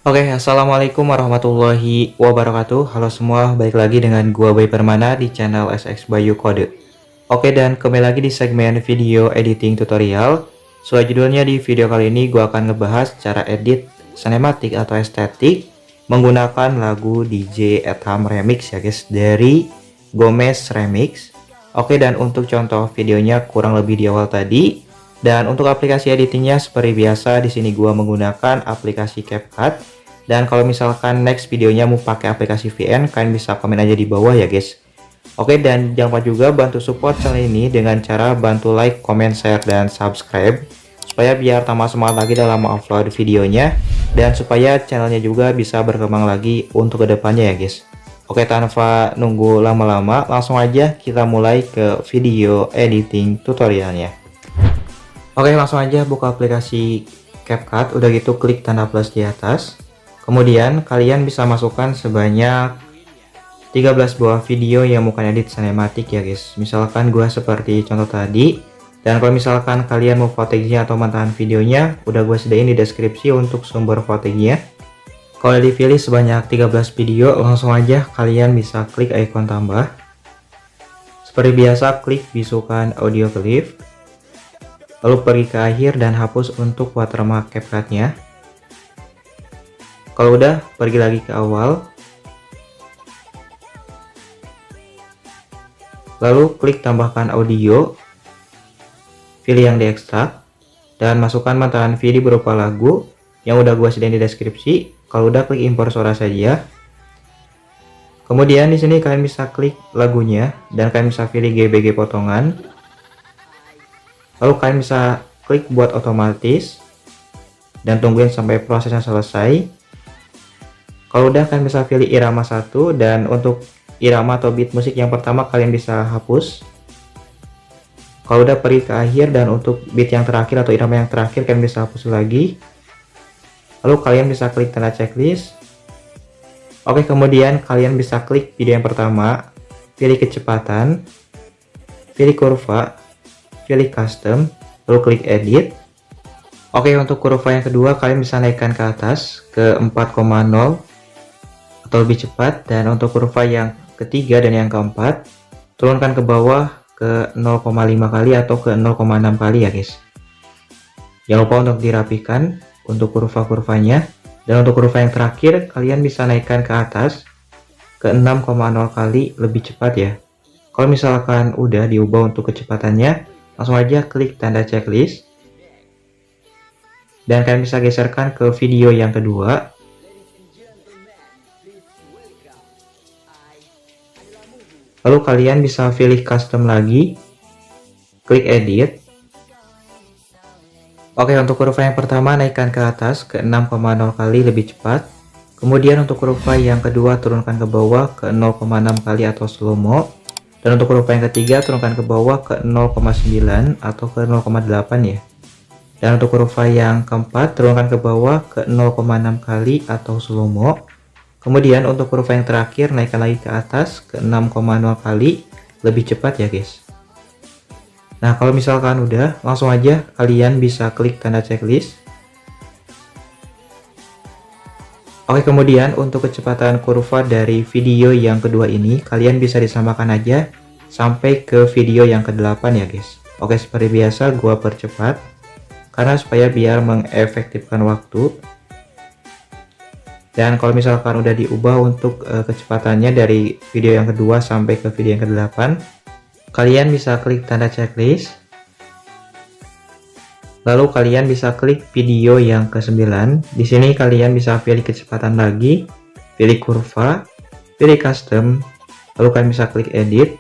Oke, assalamualaikum warahmatullahi wabarakatuh. Halo semua, balik lagi dengan gua Bayu Permana di channel SX Bayu Kode. Oke, dan kembali lagi di segmen video editing tutorial. Sesuai judulnya, di video kali ini gua akan ngebahas cara edit sinematik atau estetik menggunakan lagu DJ Etham Remix ya guys, dari Gomez Remix. Oke, dan untuk contoh videonya kurang lebih di awal tadi. Dan untuk aplikasi editingnya seperti biasa, di sini gua menggunakan aplikasi CapCut. Dan kalau misalkan next videonya mau pakai aplikasi VN, kalian bisa komen aja di bawah ya guys. Oke, dan jangan lupa juga bantu support channel ini dengan cara bantu like, comment, share, dan subscribe, supaya biar tambah semangat lagi dalam upload videonya, dan supaya channelnya juga bisa berkembang lagi untuk kedepannya ya guys. Oke, tanpa nunggu lama-lama, langsung aja kita mulai ke video editing tutorialnya. Oke, langsung aja buka aplikasi CapCut, udah gitu klik tanda plus di atas. Kemudian kalian bisa masukkan sebanyak 13 buah video yang mau kalian edit sinematik ya guys. Misalkan gua seperti contoh tadi. Dan kalau misalkan kalian mau footage-nya atau mentahan videonya, udah gue sediain di deskripsi untuk sumber footage-nya. Kalau dipilih sebanyak 13 video, langsung aja kalian bisa klik icon tambah. Seperti biasa, klik bisukan audio clip. Lalu pergi ke akhir dan hapus untuk watermark CapCut-nya. Kalau udah, pergi lagi ke awal. Lalu klik tambahkan audio. Pilih yang diekstrak. Dan masukkan mentahan video berupa lagu yang udah gua sediain di deskripsi. Kalau udah, klik impor suara saja. Kemudian di sini kalian bisa klik lagunya dan kalian bisa pilih GBG potongan. Lalu kalian bisa klik buat otomatis dan tungguin sampai prosesnya selesai. Kalau udah, kalian bisa pilih irama 1, dan untuk irama atau beat musik yang pertama kalian bisa hapus. Kalau udah, pergi ke akhir, dan untuk beat yang terakhir atau irama yang terakhir kalian bisa hapus lagi. Lalu kalian bisa klik tanda checklist. Oke, kemudian kalian bisa klik video yang pertama, pilih kecepatan, pilih kurva, pilih custom, lalu klik edit. Oke, untuk kurva yang kedua kalian bisa naikkan ke atas ke 4,0 atau lebih cepat, dan untuk kurva yang ketiga dan yang keempat turunkan ke bawah ke 0,5 kali atau ke 0,6 kali ya guys. Jangan lupa untuk dirapikan untuk kurva-kurvanya, dan untuk kurva yang terakhir kalian bisa naikkan ke atas ke 6,0 kali lebih cepat ya. Kalau misalkan udah diubah untuk kecepatannya, langsung aja klik tanda checklist dan kalian bisa geserkan ke video yang kedua. Lalu kalian bisa pilih custom lagi, klik edit. Oke, untuk kurva yang pertama naikkan ke atas ke 6,0 kali lebih cepat. Kemudian untuk kurva yang kedua turunkan ke bawah ke 0,6 kali atau slow mo. Dan untuk kurva yang ketiga turunkan ke bawah ke 0,9 atau ke 0,8 ya. Dan untuk kurva yang keempat turunkan ke bawah ke 0,6 kali atau slow mo. Kemudian untuk kurva yang terakhir naikkan lagi ke atas ke 6,0 kali lebih cepat ya guys. Nah, kalau misalkan udah, langsung aja kalian bisa klik tanda checklist. Oke, kemudian untuk kecepatan kurva dari video yang kedua ini kalian bisa disamakan aja sampai ke video yang ke-8 ya guys. Oke, seperti biasa gua percepat karena supaya biar mengefektifkan waktu. Dan kalau misalkan udah diubah untuk kecepatannya dari video yang kedua sampai ke video yang ke-8, kalian bisa klik tanda checklist. Lalu kalian bisa klik video yang ke-9. Di sini kalian bisa pilih kecepatan lagi, pilih kurva, pilih custom, lalu kalian bisa klik edit.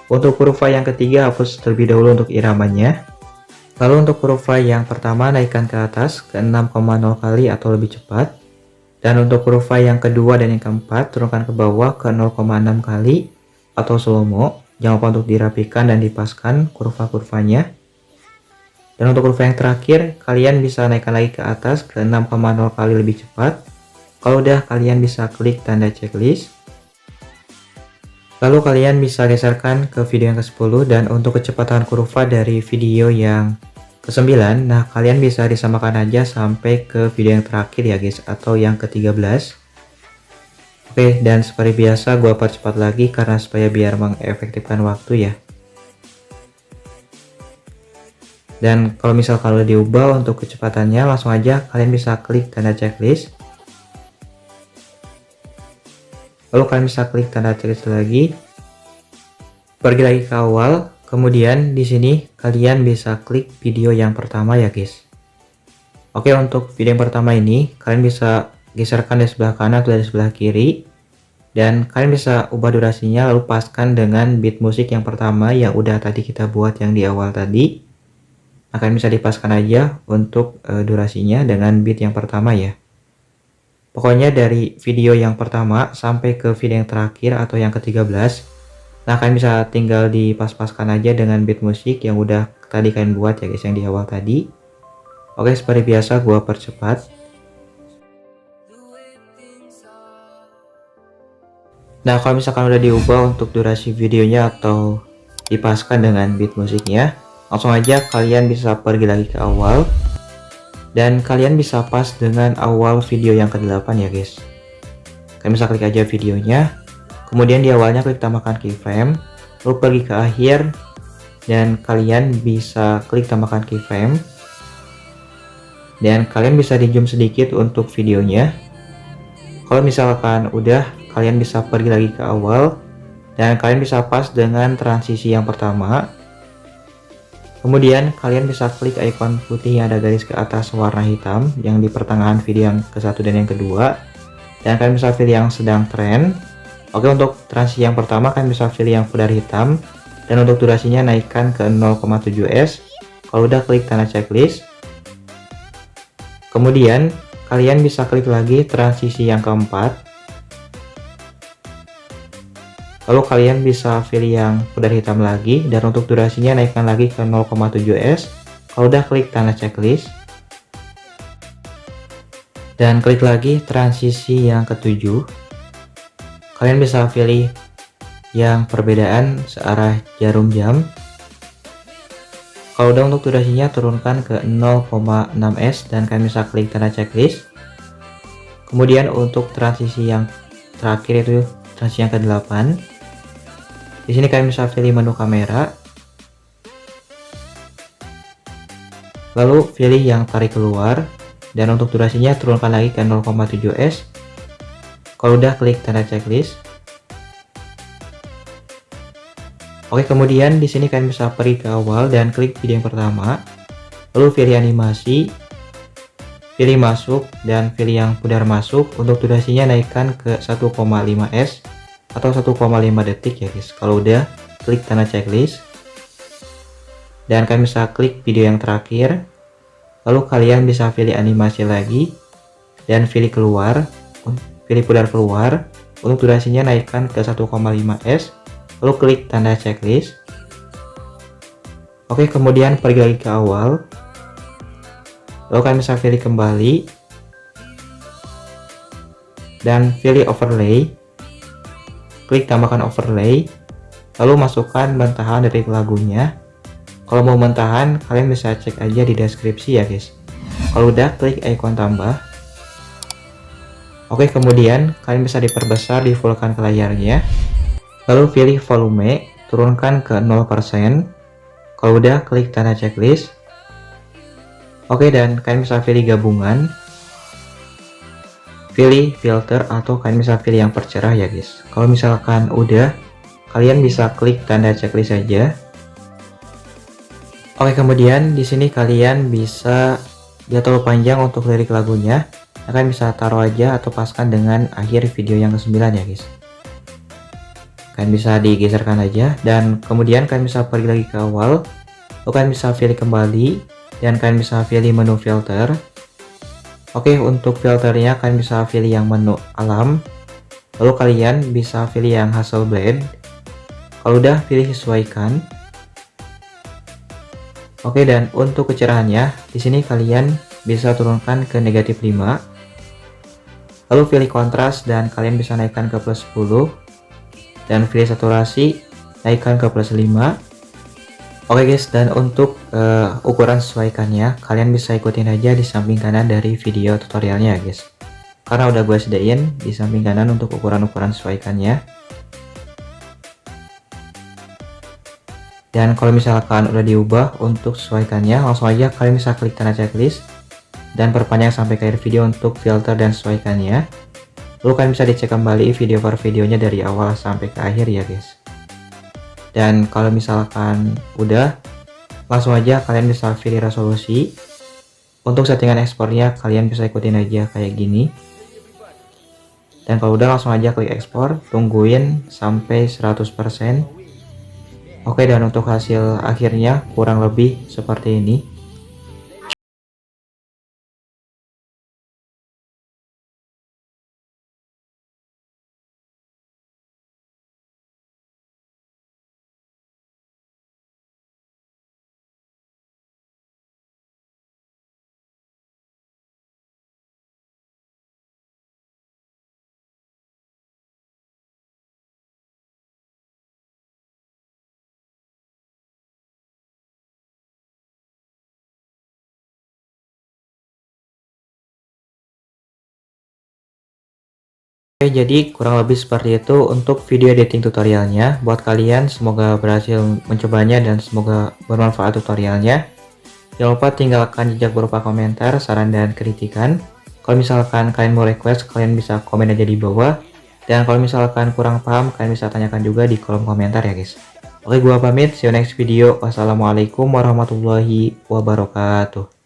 Untuk kurva yang ketiga hapus terlebih dahulu untuk iramanya. Lalu untuk kurva yang pertama naikkan ke atas ke 6,0 kali atau lebih cepat. Dan untuk kurva yang kedua dan yang keempat turunkan ke bawah ke 0,6 kali atau slow mo. Jangan lupa untuk dirapikan dan dipaskan kurva-kurvanya. Dan untuk kurva yang terakhir kalian bisa naikkan lagi ke atas ke 6,0 kali lebih cepat. Kalau udah, kalian bisa klik tanda checklist. Lalu kalian bisa geserkan ke video yang ke-10, dan untuk kecepatan kurva dari video yang ke-9. Nah, kalian bisa disamakan aja sampai ke video yang terakhir ya guys, atau yang ke-13. Oke, dan seperti biasa gua percepat lagi karena supaya biar mengefektifkan waktu ya. Dan kalau misal udah diubah untuk kecepatannya, langsung aja kalian bisa klik tanda checklist. Lalu kalian bisa klik tanda checklist lagi. Pergi lagi ke awal. Kemudian di sini kalian bisa klik video yang pertama ya guys. Oke, untuk video yang pertama ini kalian bisa geserkan dari sebelah kanan atau dari sebelah kiri. Dan kalian bisa ubah durasinya lalu paskan dengan beat musik yang pertama yang udah tadi kita buat yang di awal tadi. Akan bisa dipaskan aja untuk durasinya dengan beat yang pertama ya. Pokoknya dari video yang pertama sampai ke video yang terakhir atau yang ke-13. Nah, kalian bisa tinggal dipas-paskan aja dengan beat musik yang udah tadi kalian buat ya guys, yang di awal tadi. Oke, seperti biasa gua percepat. Nah, kalau misalkan udah diubah untuk durasi videonya atau dipaskan dengan beat musiknya, langsung aja kalian bisa pergi lagi ke awal dan kalian bisa pas dengan awal video yang ke-8 ya guys. Kalian bisa klik aja videonya, kemudian di awalnya klik tambahkan keyframe, lalu pergi ke akhir dan kalian bisa klik tambahkan keyframe dan kalian bisa di zoom sedikit untuk videonya. Kalau misalkan udah, kalian bisa pergi lagi ke awal dan kalian bisa pas dengan transisi yang pertama. Kemudian kalian bisa klik icon putih yang ada garis ke atas warna hitam yang di pertengahan video yang ke-1 dan yang kedua, dan kalian bisa pilih yang sedang tren. Oke, untuk transisi yang pertama kalian bisa pilih yang pudar hitam dan untuk durasinya naikkan ke 0,7s. Kalau udah, klik tanda checklist. Kemudian kalian bisa klik lagi transisi yang keempat. Lalu kalian bisa pilih yang pudar hitam lagi dan untuk durasinya naikkan lagi ke 0,7s. Kalau udah, klik tanda checklist dan klik lagi transisi yang ke-7. Kalian bisa pilih yang perbedaan searah jarum jam. Kalau udah, untuk durasinya turunkan ke 0,6s dan kalian bisa klik tanda checklist. Kemudian untuk transisi yang terakhir itu transisi yang ke-8. Di sini kalian bisa pilih menu kamera, lalu pilih yang tarik keluar dan untuk durasinya turunkan lagi ke 0,7s. Kalau udah, klik tanda checklist. Oke, kemudian di sini kalian bisa pergi ke awal dan klik video yang pertama, lalu pilih animasi, pilih masuk dan pilih yang pudar masuk. Untuk durasinya naikkan ke 1,5s atau 1,5 detik ya guys. Kalau udah, klik tanda checklist dan kalian bisa klik video yang terakhir, lalu kalian bisa pilih animasi lagi dan pilih keluar, pilih pudar keluar. Untuk durasinya naikkan ke 1,5s, lalu klik tanda checklist. Oke, kemudian pergi lagi ke awal, lalu kalian bisa pilih kembali dan pilih overlay. Klik tambahkan overlay, lalu masukkan mentahan dari lagunya. Kalau mau mentahan, kalian bisa cek aja di deskripsi ya guys. Kalau udah, klik icon tambah. Oke, kemudian kalian bisa diperbesar, di fullkan ke layarnya. Lalu pilih volume, turunkan ke 0%. Kalau udah, klik tanda checklist. Oke, dan kalian bisa pilih gabungan, pilih filter atau kalian bisa pilih yang percerah ya guys. Kalau misalkan udah, kalian bisa klik tanda checklist saja. Oke, kemudian di sini kalian bisa, dia terlalu panjang untuk lirik lagunya, kalian bisa taruh aja atau paskan dengan akhir video yang ke-9 ya guys. Kalian bisa digeserkan aja dan kemudian kalian bisa pergi lagi ke awal, lalu kalian bisa pilih kembali dan kalian bisa pilih menu filter. Oke, untuk filternya kalian bisa pilih yang menu alam, lalu kalian bisa pilih yang Hasselblad. Kalau udah, pilih sesuaikan. Oke, dan untuk kecerahannya di sini kalian bisa turunkan ke negatif 5. Lalu pilih kontras dan kalian bisa naikkan ke plus 10 dan pilih saturasi, naikkan ke plus 5. Oke guys, dan untuk ukuran sesuaikannya, kalian bisa ikutin aja di samping kanan dari video tutorialnya guys. Karena udah gue sediain di samping kanan untuk ukuran-ukuran sesuaikannya. Dan kalau misalkan udah diubah untuk sesuaikannya, langsung aja kalian bisa klik tanda checklist dan perpanjang sampai ke akhir video untuk filter dan sesuaikannya. Lalu kalian bisa dicek kembali video per videonya dari awal sampai ke akhir ya guys. Dan kalau misalkan udah, langsung aja kalian bisa pilih resolusi. Untuk settingan ekspornya kalian bisa ikutin aja kayak gini. Dan kalau udah, langsung aja klik ekspor, tungguin sampai 100%. Oke, dan untuk hasil akhirnya kurang lebih seperti ini. Oke, jadi kurang lebih seperti itu untuk video editing tutorialnya. Buat kalian, semoga berhasil mencobanya dan semoga bermanfaat tutorialnya. Jangan lupa tinggalkan jejak berupa komentar, saran, dan kritikan. Kalau misalkan kalian mau request, kalian bisa komen aja di bawah. Dan kalau misalkan kurang paham, kalian bisa tanyakan juga di kolom komentar ya guys. Oke, gua pamit. See you next video. Wassalamualaikum warahmatullahi wabarakatuh.